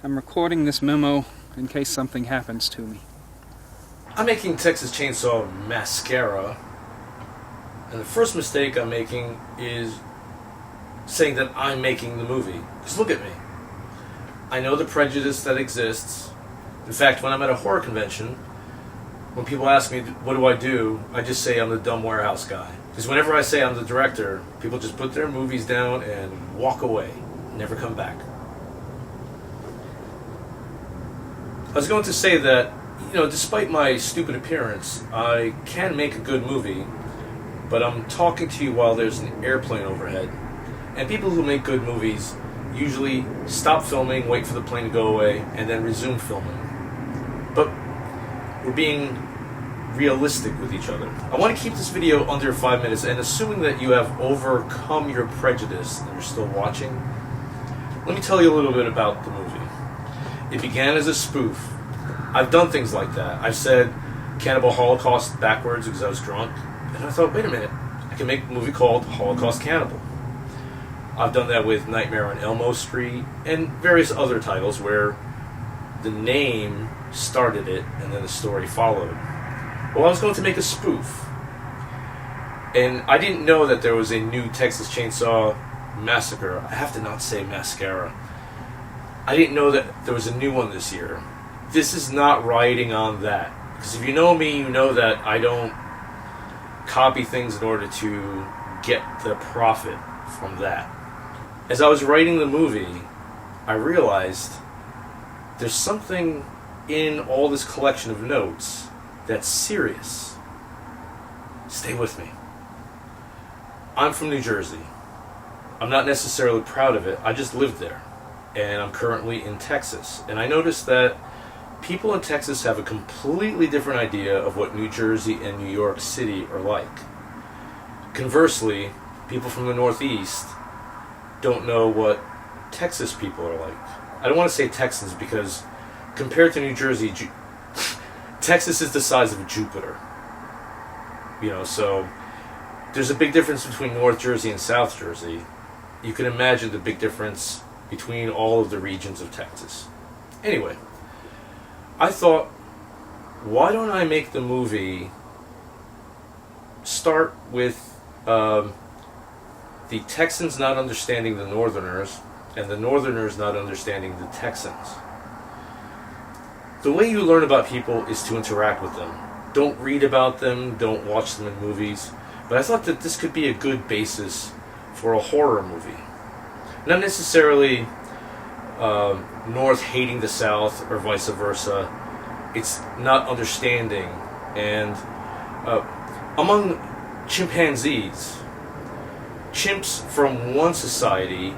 I'm recording this memo in case something happens to me. I'm making Texas Chainsaw Mascara, and the first mistake I'm making is saying that I'm making the movie. Because look at me. I know the prejudice that exists. In fact, when I'm at a horror convention, when people ask me, what do? I just say I'm the dumb warehouse guy. Because whenever I say I'm the director, people just put their movies down and walk away, never come back. I was going to say that, despite my stupid appearance, I can make a good movie, but I'm talking to you while there's an airplane overhead. And people who make good movies usually stop filming, wait for the plane to go away, and then resume filming. But we're being realistic with each other. I want to keep this video under 5 minutes, and assuming that you have overcome your prejudice and you're still watching, let me tell you a little bit about the movie. It began as a spoof. I've done things like that. I've said Cannibal Holocaust backwards because I was drunk, and I thought, wait a minute, I can make a movie called Holocaust Cannibal. I've done that with Nightmare on Elmo Street and various other titles where the name started it and then the story followed. Well, I was going to make a spoof, and I didn't know that there was a new Texas Chainsaw Massacre. I have to not say Mascara. I didn't know that there was a new one this year. This is not riding on that. Because if you know me, you know that I don't copy things in order to get the profit from that. As I was writing the movie, I realized there's something in all this collection of notes that's serious. Stay with me. I'm from New Jersey. I'm not necessarily proud of it. I just lived there. And I'm currently in Texas. And I noticed that people in Texas have a completely different idea of what New Jersey and New York City are like. Conversely, people from the Northeast don't know what Texas people are like. I don't want to say Texans because compared to New Jersey, Texas is the size of Jupiter. So there's a big difference between North Jersey and South Jersey. You can imagine the big difference between all of the regions of Texas. Anyway, I thought, why don't I make the movie start with the Texans not understanding the Northerners and the Northerners not understanding the Texans. The way you learn about people is to interact with them. Don't read about them, don't watch them in movies. But I thought that this could be a good basis for a horror movie. Not necessarily North hating the South or vice versa. It's not understanding. And among chimpanzees, chimps from one society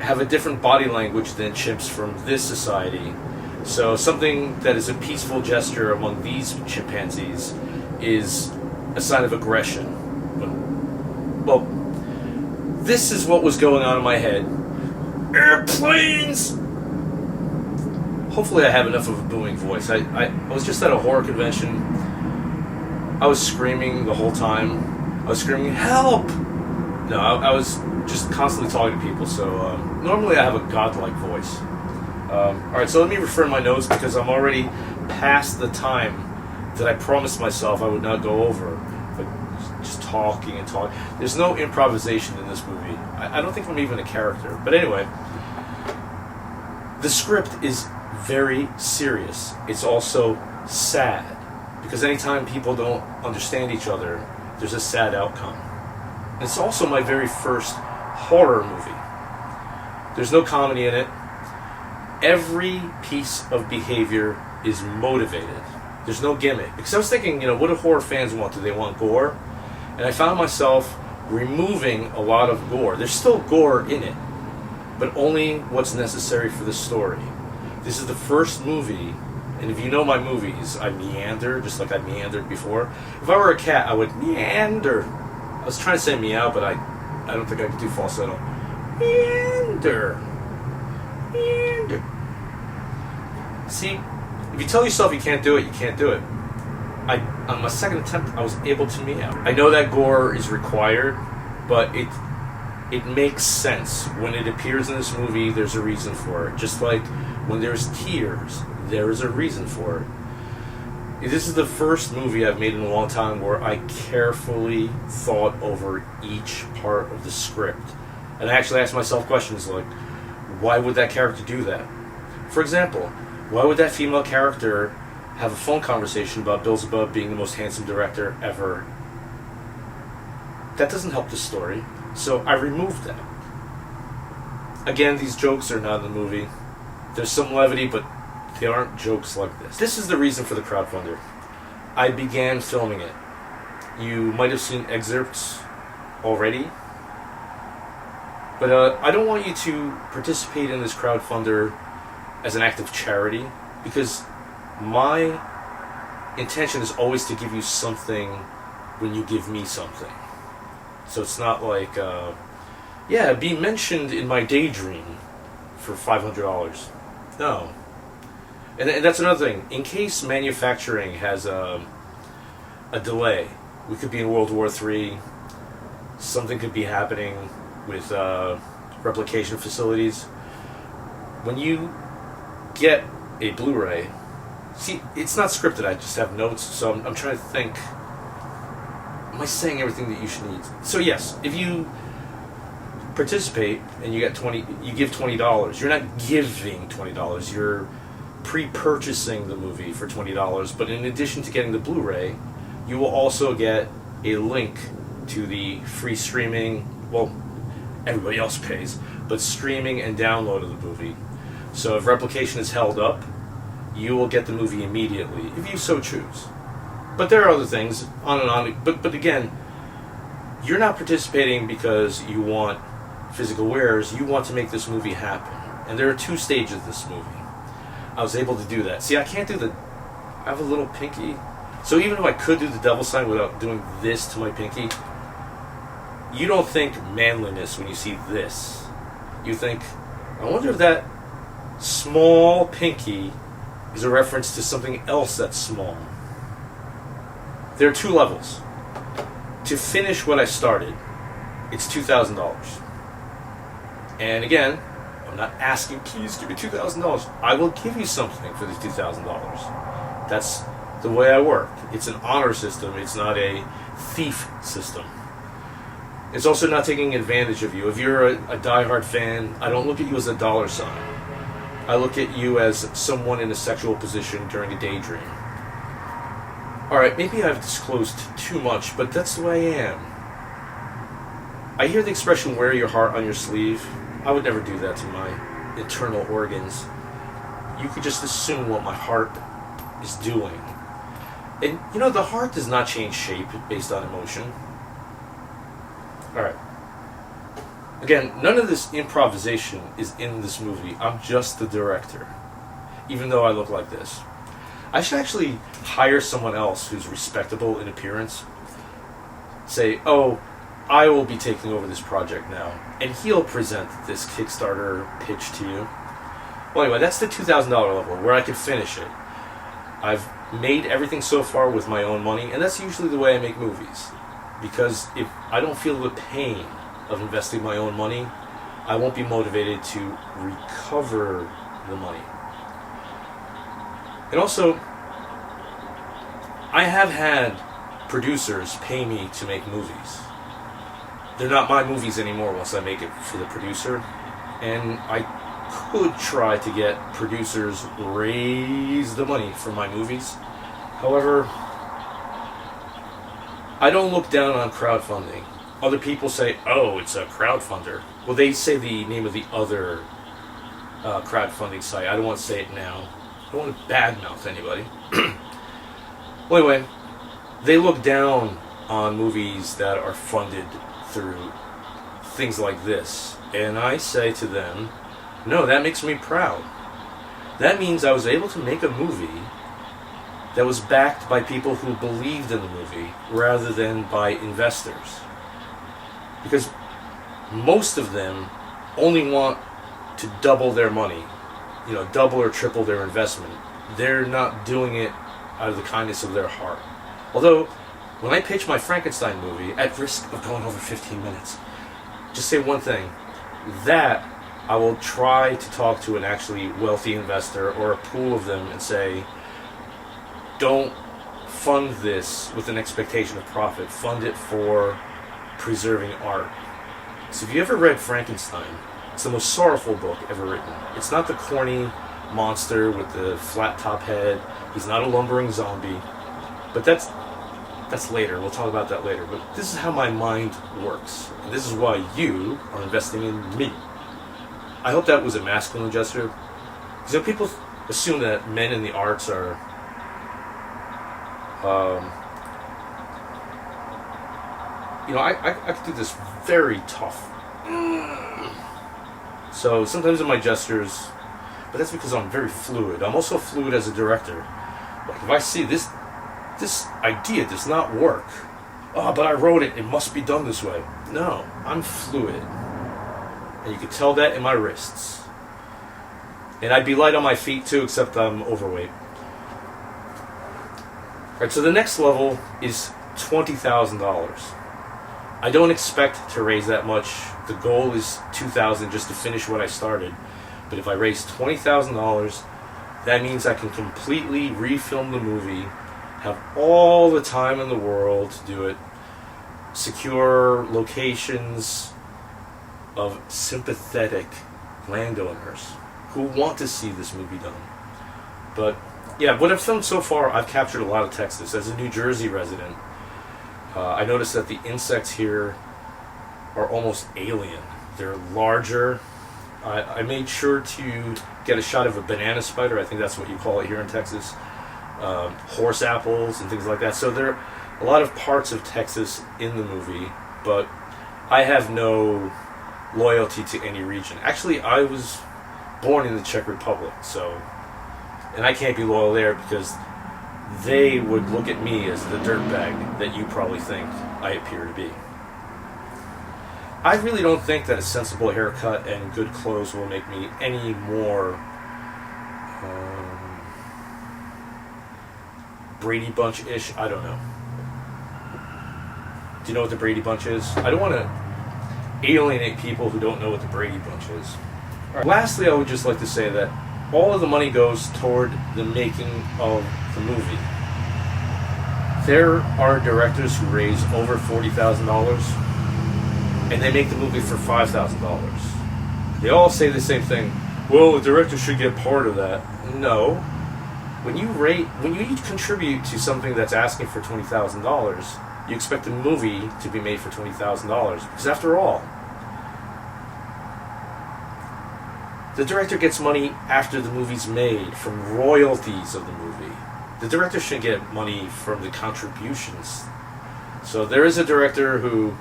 have a different body language than chimps from this society. So something that is a peaceful gesture among these chimpanzees is a sign of aggression. Well, this is what was going on in my head. Airplanes! Hopefully I have enough of a booming voice. I was just at a horror convention. I was screaming the whole time. I was screaming, help! No, I was just constantly talking to people, so normally I have a godlike voice. Alright, so let me refer to my notes because I'm already past the time that I promised myself I would not go over. But just talking and talking. There's no improvisation in this movie. I don't think I'm even a character. But anyway, the script is very serious. It's also sad. Because anytime people don't understand each other, there's a sad outcome. It's also my very first horror movie. There's no comedy in it. Every piece of behavior is motivated. There's no gimmick. Because I was thinking, what do horror fans want? Do they want gore? And I found myself removing a lot of gore. There's still gore in it, but only what's necessary for the story. This is the first movie, and if you know my movies, I meander, just like I meandered before. If I were a cat, I would meander. I was trying to say meow, but I don't think I could do falsetto. Meander. Meander. See, if you tell yourself you can't do it, you can't do it. On my second attempt, I was able to meow. I know that gore is required, but it makes sense. When it appears in this movie, there's a reason for it. Just like When there's tears, there is a reason for it. This is the first movie I've made in a long time where I carefully thought over each part of the script. And I actually asked myself questions like, why would that character do that? For example, why would that female character have a phone conversation about Beelzebub being the most handsome director ever? That doesn't help the story, so I removed that. Again, these jokes are not in the movie. There's some levity, but they aren't jokes like this. This is the reason for the crowdfunder. I began filming it. You might have seen excerpts already. But I don't want you to participate in this crowdfunder as an act of charity, because my intention is always to give you something when you give me something. So it's not like, be mentioned in my daydream for $500. No. And that's another thing. In case manufacturing has a delay, we could be in World War III, something could be happening with replication facilities. When you get a Blu-ray, see, it's not scripted, I just have notes, so I'm trying to think, am I saying everything that you should need? So yes, if you participate and you give $20, you're not giving $20, you're pre-purchasing the movie for $20, but in addition to getting the Blu-ray, you will also get a link to the free streaming, well, everybody else pays, but streaming and download of the movie. So if replication is held up, you will get the movie immediately, if you so choose. But there are other things, on and on, but again, you're not participating because you want physical wares, you want to make this movie happen. And there are two stages of this movie. I was able to do that. See, I can't do I have a little pinky, so even if I could do the devil sign without doing this to my pinky, you don't think manliness when you see this. You think, I wonder if that small pinky is a reference to something else that's small. There are two levels. To finish what I started, it's $2,000. And again, I'm not asking, please give me $2,000. I will give you something for the $2,000. That's the way I work. It's an honor system. It's not a thief system. It's also not taking advantage of you. If you're a diehard fan, I don't look at you as a dollar sign. I look at you as someone in a sexual position during a daydream. Alright, maybe I've disclosed too much, but that's the way I am. I hear the expression, wear your heart on your sleeve. I would never do that to my internal organs. You could just assume what my heart is doing. And, the heart does not change shape based on emotion. Alright. Again, none of this improvisation is in this movie. I'm just the director. Even though I look like this. I should actually hire someone else who's respectable in appearance. Say, oh, I will be taking over this project now. And he'll present this Kickstarter pitch to you. Well, anyway, that's the $2,000 level where I can finish it. I've made everything so far with my own money, and that's usually the way I make movies. Because if I don't feel the pain of investing my own money, I won't be motivated to recover the money. And also, I have had producers pay me to make movies. They're not my movies anymore once I make it for the producer. And I could try to get producers raise the money for my movies. However, I don't look down on crowdfunding. Other people say, oh, it's a crowdfunder. Well, they say the name of the other crowdfunding site. I don't want to say it now. I don't want to badmouth anybody. Well, anyway, they look down on movies that are funded through things like this. And I say to them, no, that makes me proud. That means I was able to make a movie that was backed by people who believed in the movie rather than by investors. Because most of them only want to double their money, double or triple their investment. They're not doing it out of the kindness of their heart. Although, when I pitch my Frankenstein movie, at risk of going over 15 minutes, just say one thing. That I will try to talk to an actually wealthy investor or a pool of them and say, don't fund this with an expectation of profit. Fund it for preserving art. So if you ever read Frankenstein, it's the most sorrowful book ever written. It's not the corny monster with the flat top head. He's not a lumbering zombie. But that's later. We'll talk about that later. But this is how my mind works. And this is why you are investing in me. I hope that was a masculine gesture. Because people assume that men in the arts are I could do this very tough. So sometimes in my gestures, but that's because I'm very fluid. I'm also fluid as a director. Like if I see this idea does not work, oh, but I wrote it, it must be done this way. No, I'm fluid. And you can tell that in my wrists. And I'd be light on my feet too, except I'm overweight. Alright, so the next level is $20,000. I don't expect to raise that much. The goal is $2,000 just to finish what I started. But if I raise $20,000, that means I can completely refilm the movie, have all the time in the world to do it, secure locations of sympathetic landowners who want to see this movie done. But yeah, what I've filmed so far, I've captured a lot of Texas. As a New Jersey resident, I noticed that the insects here are almost alien. They're larger. I made sure to get a shot of a banana spider. I think that's what you call it here in Texas. Horse apples and things like that. So there are a lot of parts of Texas in the movie, but I have no loyalty to any region. Actually, I was born in the Czech Republic, and I can't be loyal there because they would look at me as the dirtbag that you probably think I appear to be. I really don't think that a sensible haircut and good clothes will make me any more Brady Bunch-ish. I don't know. Do you know what the Brady Bunch is? I don't want to alienate people who don't know what the Brady Bunch is. Lastly, I would just like to say that all of the money goes toward the making of the movie. There are directors who raise over $40,000 and they make the movie for $5,000. They all say the same thing. Well, the director should get part of that. No. When you contribute to something that's asking for $20,000, you expect the movie to be made for $20,000. Because after all, the director gets money after the movie's made from royalties of the movie. The director shouldn't get money from the contributions. So there is a director who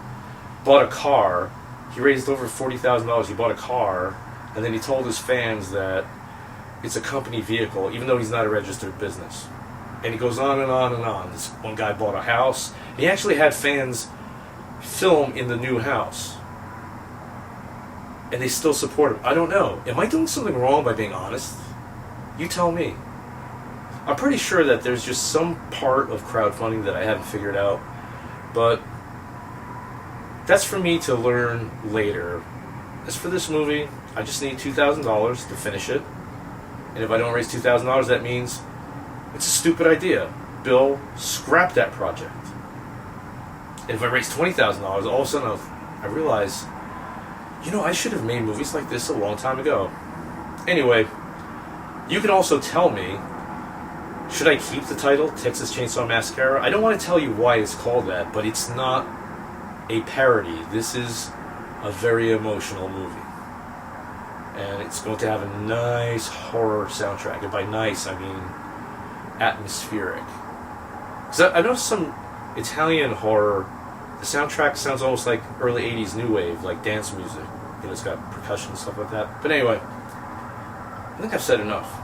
bought a car. He raised over $40,000. He bought a car, and then he told his fans that it's a company vehicle, even though he's not a registered business. And he goes on and on and on. This one guy bought a house. He actually had fans film in the new house. And they still support him. I don't know. Am I doing something wrong by being honest? You tell me. I'm pretty sure that there's just some part of crowdfunding that I haven't figured out. But that's for me to learn later. As for this movie, I just need $2,000 to finish it. And if I don't raise $2,000, that means it's a stupid idea. Bill, scrap that project. And if I raise $20,000, all of a sudden I realize, I should have made movies like this a long time ago. Anyway, you can also tell me, should I keep the title, Texas Chainsaw Mascara? I don't want to tell you why it's called that, but it's not a parody. This is a very emotional movie. And it's going to have a nice horror soundtrack. And by nice, I mean atmospheric. Because I noticed some Italian horror, the soundtrack sounds almost like early 80s new wave, like dance music. It's got percussion and stuff like that. But anyway, I think I've said enough.